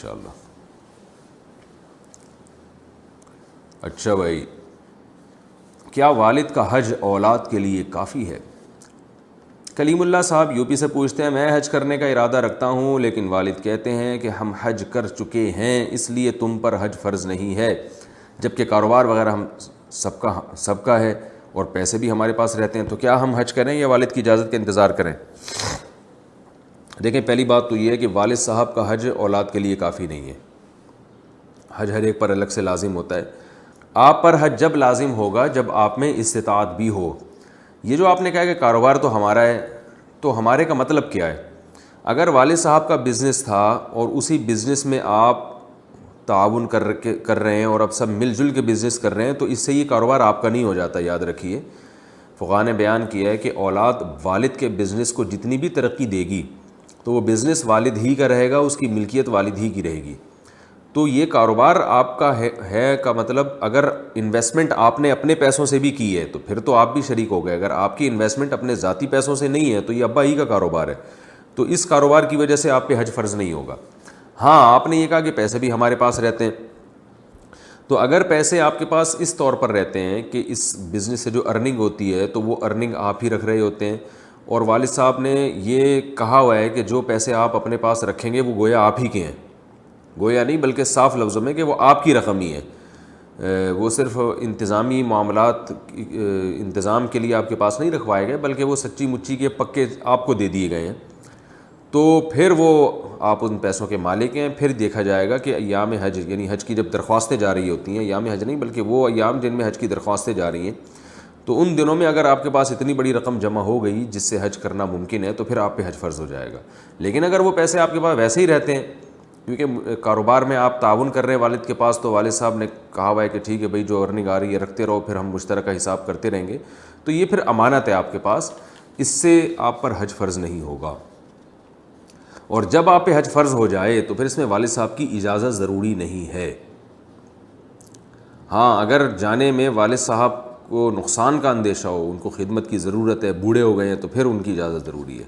انشاءاللہ. اچھا بھائی, کیا والد کا حج اولاد کے لیے کافی ہے؟ کلیم اللہ صاحب یو پی سے پوچھتے ہیں, میں حج کرنے کا ارادہ رکھتا ہوں لیکن والد کہتے ہیں کہ ہم حج کر چکے ہیں اس لیے تم پر حج فرض نہیں ہے, جبکہ کاروبار وغیرہ ہم سب کا ہے اور پیسے بھی ہمارے پاس رہتے ہیں, تو کیا ہم حج کریں یا والد کی اجازت کا انتظار کریں؟ دیکھیں, پہلی بات تو یہ ہے کہ والد صاحب کا حج اولاد کے لیے کافی نہیں ہے. حج ہر ایک پر الگ سے لازم ہوتا ہے. آپ پر حج جب لازم ہوگا جب آپ میں استطاعت بھی ہو. یہ جو آپ نے کہا کہ کاروبار تو ہمارا ہے, تو ہمارے کا مطلب کیا ہے؟ اگر والد صاحب کا بزنس تھا اور اسی بزنس میں آپ تعاون کر رہے ہیں اور اب سب مل جل کے بزنس کر رہے ہیں, تو اس سے یہ کاروبار آپ کا نہیں ہو جاتا. یاد رکھیے, فقہاء نے بیان کیا ہے کہ اولاد والد کے بزنس کو جتنی بھی ترقی دے گی تو وہ بزنس والد ہی کا رہے گا, اس کی ملکیت والد ہی کی رہے گی. تو یہ کاروبار آپ کا ہے کا مطلب اگر انویسٹمنٹ آپ نے اپنے پیسوں سے بھی کی ہے تو پھر تو آپ بھی شریک ہو گئے. اگر آپ کی انویسٹمنٹ اپنے ذاتی پیسوں سے نہیں ہے تو یہ ابا ہی کا کاروبار ہے, تو اس کاروبار کی وجہ سے آپ پہ حج فرض نہیں ہوگا. ہاں, آپ نے یہ کہا کہ پیسے بھی ہمارے پاس رہتے ہیں, تو اگر پیسے آپ کے پاس اس طور پر رہتے ہیں کہ اس بزنس سے جو ارننگ ہوتی ہے تو وہ ارننگ آپ ہی رکھ رہے ہوتے ہیں, اور والد صاحب نے یہ کہا ہوا ہے کہ جو پیسے آپ اپنے پاس رکھیں گے وہ گویا آپ ہی کے ہیں, گویا نہیں بلکہ صاف لفظوں میں کہ وہ آپ کی رقم ہی ہے, وہ صرف انتظامی معاملات انتظام کے لیے آپ کے پاس نہیں رکھوائے گئے بلکہ وہ سچی مچی کے پکے آپ کو دے دیے گئے ہیں. تو پھر وہ آپ ان پیسوں کے مالک ہیں. پھر دیکھا جائے گا کہ ایام حج یعنی حج کی جب درخواستیں جاری ہوتی ہیں, ایام حج نہیں بلکہ وہ ایام جن میں حج کی درخواستیں جاری ہیں, تو ان دنوں میں اگر آپ کے پاس اتنی بڑی رقم جمع ہو گئی جس سے حج کرنا ممکن ہے تو پھر آپ پہ حج فرض ہو جائے گا. لیکن اگر وہ پیسے آپ کے پاس ویسے ہی رہتے ہیں کیونکہ کاروبار میں آپ تعاون کر رہے ہیں والد کے پاس, تو والد صاحب نے کہا ہوا ہے کہ ٹھیک ہے بھائی جو ارننگ آ رہی ہے رکھتے رہو, پھر ہم مشترکہ حساب کرتے رہیں گے, تو یہ پھر امانت ہے آپ کے پاس, اس سے آپ پر حج فرض نہیں ہوگا. اور جب آپ پہ حج فرض ہو جائے تو پھر اس میں والد صاحب کی اجازت ضروری نہیں ہے. ہاں, اگر جانے میں والد صاحب کو نقصان کا اندیشہ ہو, ان کو خدمت کی ضرورت ہے, بوڑھے ہو گئے ہیں, تو پھر ان کی اجازت ضروری ہے.